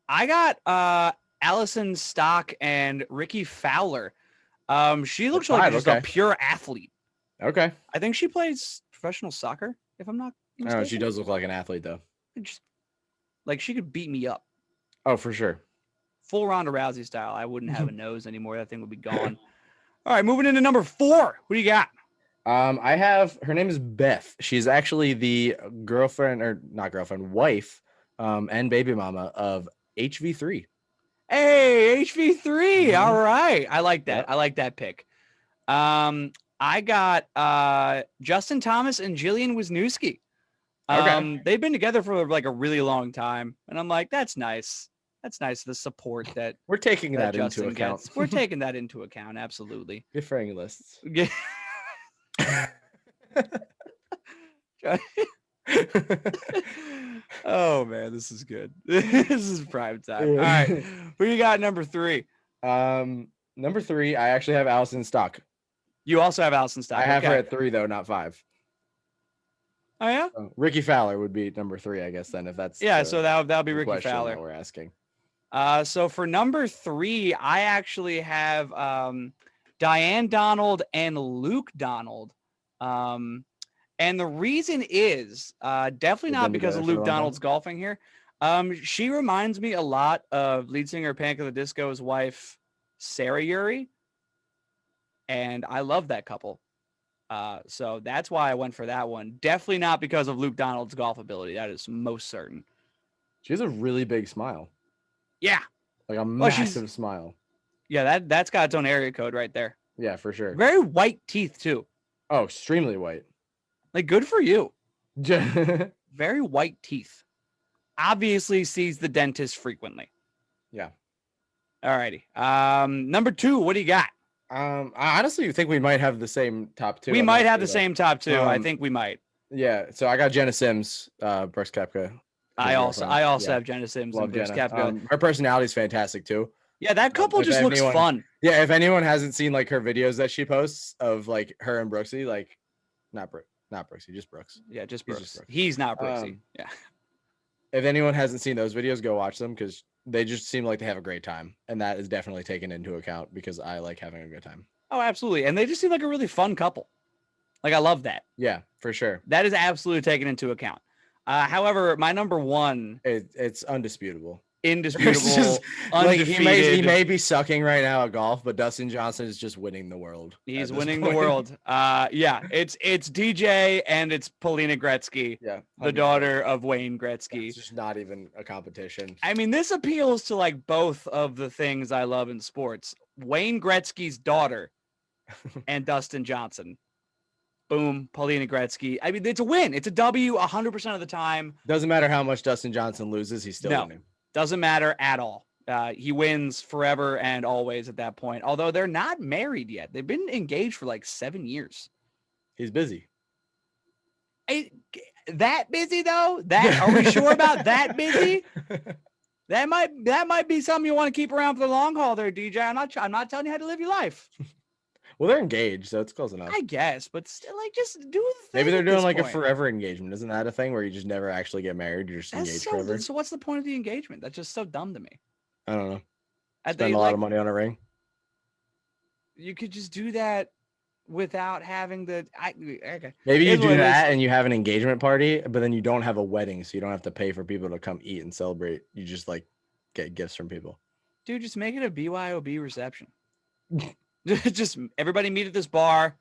I got Allison Stock and Ricky Fowler. She looks Top like five, just okay. a pure athlete. Okay. I think she plays professional soccer, if I'm not I mistaken. don't know. She does look like an athlete, though. Just, like, she could beat me up. Oh, for sure. Full Ronda Rousey style. I wouldn't have a nose anymore. That thing would be gone. All right, moving into number 4. What do you got? I have, her name is Beth. She's actually the girlfriend, or not girlfriend, wife, and baby mama of HV3. Hey, HV3. Mhm. All right. I like that. Yep. I like that pick. I got Justin Thomas and Jillian Wisniewski. Okay. They've been together for like a really long time, and I'm like, that's nice. That's nice. The support that We're taking that Justin into account. gets. We're taking that into account. Absolutely. Differing lists. Oh man, this is good. This is prime time. All right, who you got number 3? Number 3, I actually have Allison Stock. You also have Allison Stock. I have her at 3 though, not 5. Oh yeah. Ricky Fowler would be number 3, I guess. Then, if that's So that'll be Ricky question Fowler. that we're asking. So for number 3, I actually have Diane Donald and Luke Donald. And the reason is definitely They've not been because of together for a Luke long time? Donald's golfing here. She reminds me a lot of lead singer Panic at the Disco's wife, Sarah Uri. And I love that couple. So that's why I went for that one. Definitely not because of Luke Donald's golf ability. That is most certain. She has a really big smile. Yeah. Like a massive smile. Yeah, that's got its own area code right there. Yeah, for sure. Very white teeth too. Oh, extremely white. Like, good for you. Yeah. Very white teeth. Obviously sees the dentist frequently. All righty. Number 2, what do you got? I honestly think we might have the same top 2. We I'm might not have sure, the though. same top 2. I think we might. Yeah, so I got Jenna Sims, Brooks Koepka. I also have Jenna Sims and Brooks Koepka. Her personality is fantastic too. Yeah, that couple just looks fun. Yeah, if anyone hasn't seen like her videos that she posts of like her and Brooksy, like not Brooksy, just Brooks. Yeah, just Brooks. He's not Brooksy. Yeah. If anyone hasn't seen those videos, go watch them because they just seem like they have a great time, and that is definitely taken into account because I like having a good time. Oh, absolutely, and they just seem like a really fun couple. Like, I love that. Yeah, for sure. That is absolutely taken into account. However, my number 1, it's undisputable. Indisputable. Like he may be sucking right now at golf, but Dustin Johnson is just winning the world. He's winning the world. Yeah, it's DJ and it's Paulina Gretzky, the daughter of Wayne Gretzky. It's just not even a competition. I mean, this appeals to like both of the things I love in sports. Wayne Gretzky's daughter and Dustin Johnson. Boom, Paulina Gretzky. I mean, it's a win. It's a W 100% of the time. Doesn't matter how much Dustin Johnson loses, he's still winning. Doesn't matter at all. He wins forever and always at that point. Although they're not married yet. They've been engaged for like 7 years. He's busy. That busy though? Are we sure about that busy? That might be something you want to keep around for the long haul there, DJ. I'm not telling you how to live your life. Well, they're engaged, so it's close enough. I guess, but still, like, just do the thing. Maybe they're doing like a forever engagement. Isn't that a thing where you just never actually get married? You're just engaged forever. So what's the point of the engagement? That's just so dumb to me. I don't know. Spend a lot of money on a ring. You could just do that without having the. Okay. Maybe you do that and you have an engagement party, but then you don't have a wedding, so you don't have to pay for people to come eat and celebrate. You just like get gifts from people. Dude, just make it a BYOB reception. Just everybody meet at this bar.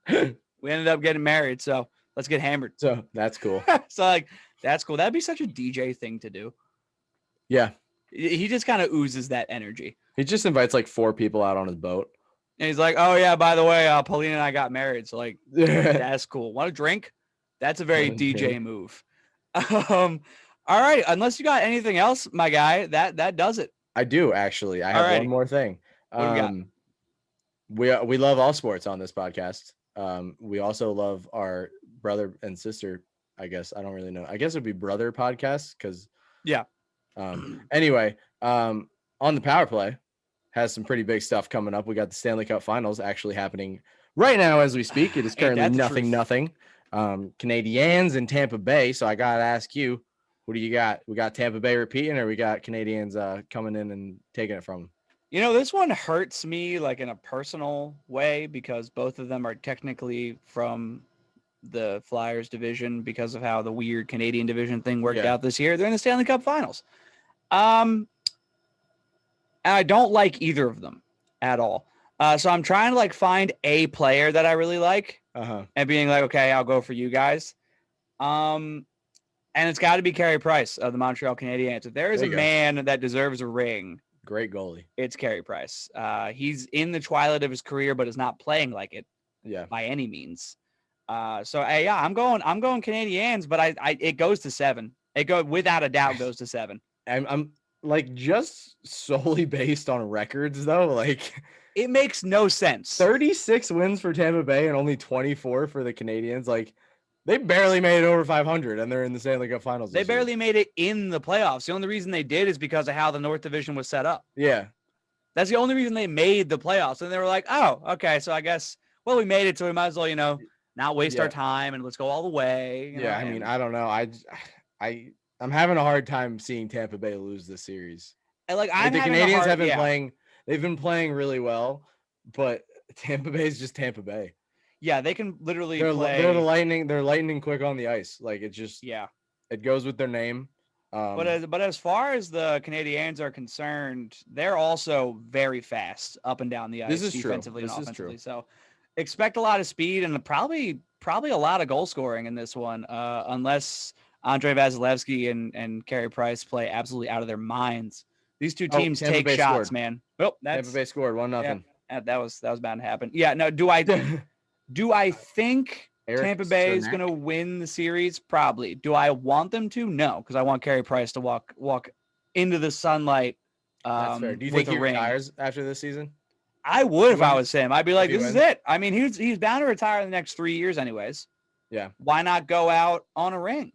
We ended up getting married, so let's get hammered. So that's cool. So like that's cool. That'd be such a DJ thing to do. Yeah. He just kind of oozes that energy. He just invites like 4 people out on his boat. And he's like, oh yeah, by the way, Paulina and I got married. So like that's cool. Want a drink? That's a very DJ move. All right. Unless you got anything else, my guy, that does it. I do actually. I have one more thing. What do we got? We love all sports on this podcast. We also love our brother and sister. I guess I don't really know. I guess it'd be brother podcast because anyway, on the Power Play has some pretty big stuff coming up. We got the Stanley Cup Finals actually happening right now as we speak. It is currently nothing. Canadians in Tampa Bay. So I gotta ask you, Who do you got? We got Tampa Bay repeating, or we got Canadians coming in and taking it from them? You know, this one hurts me like in a personal way because both of them are technically from the Flyers division because of how the weird Canadian division thing worked out this year. They're in the Stanley Cup Finals. And I don't like either of them at all. So I'm trying to like find a player that I really like and being like, okay, I'll go for you guys. And it's got to be Carey Price of the Montreal Canadiens. If there is a man that deserves a ring, great goalie, it's Carey Price. He's in the twilight of his career, but is not playing like it by any means. So I'm going Canadiens, but it goes to 7. It without a doubt goes to 7. I'm like just solely based on records though, like it makes no sense. 36 wins for Tampa Bay and only 24 for the Canadians. Like they barely made it over 500 and they're in the Stanley Cup Finals. They barely made it in the playoffs. The only reason they did is because of how the North Division was set up. Yeah. That's the only reason they made the playoffs. And they were like, oh, okay. So I guess, well, we made it. So we might as well, not waste our time and let's go all the way. I mean, I don't know. I'm having a hard time seeing Tampa Bay lose this series. And the Canadians have been playing. They've been playing really well, but Tampa Bay is just Tampa Bay. Yeah, they can literally play. They're the lightning. They're lightning quick on the ice. Like it just it goes with their name. But as far as the Canadiens are concerned, they're also very fast up and down the ice defensively and offensively. So expect a lot of speed and probably a lot of goal scoring in this one, unless Andre Vasilevsky and Carey Price play absolutely out of their minds. These two teams take shots, scored. Man. Well, Tampa Bay scored 1-0. Yeah, that was bound to happen. Yeah, no. Do I think Tampa Bay is going to win the series? Probably. Do I want them to? No, because I want Carey Price to walk into the sunlight. That's fair. Do you think he retires after this season? I would if I was him. I'd be like, this is it. I mean, he's bound to retire in the next 3 years anyways. Yeah. Why not go out on a ring?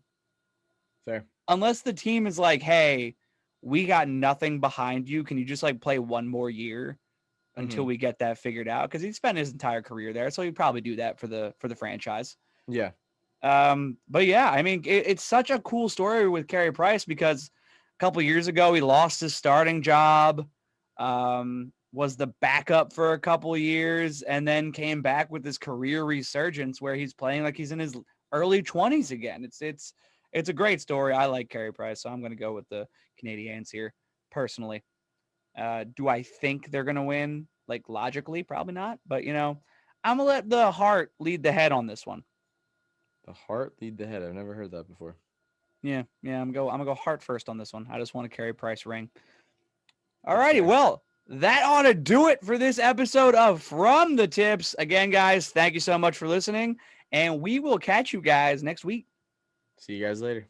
Fair. Unless the team is like, hey, we got nothing behind you. Can you just like play one more year until we get that figured out? Because he spent his entire career there, so he'd probably do that for the franchise. Yeah. But yeah, I mean, it's such a cool story with Carey Price because a couple years ago he lost his starting job, was the backup for a couple of years, and then came back with this career resurgence where he's playing like he's in his early 20s again. It's a great story. I like Carey Price, so I'm going to go with the Canadiens here personally. Do I think they're going to win? Like logically, probably not. But, I'm going to let the heart lead the head on this one. The heart lead the head. I've never heard that before. Yeah. I'm going to go heart first on this one. I just want to Carey Price ring. All righty. Well, that ought to do it for this episode of From the Tips. Again, guys, thank you so much for listening. And we will catch you guys next week. See you guys later.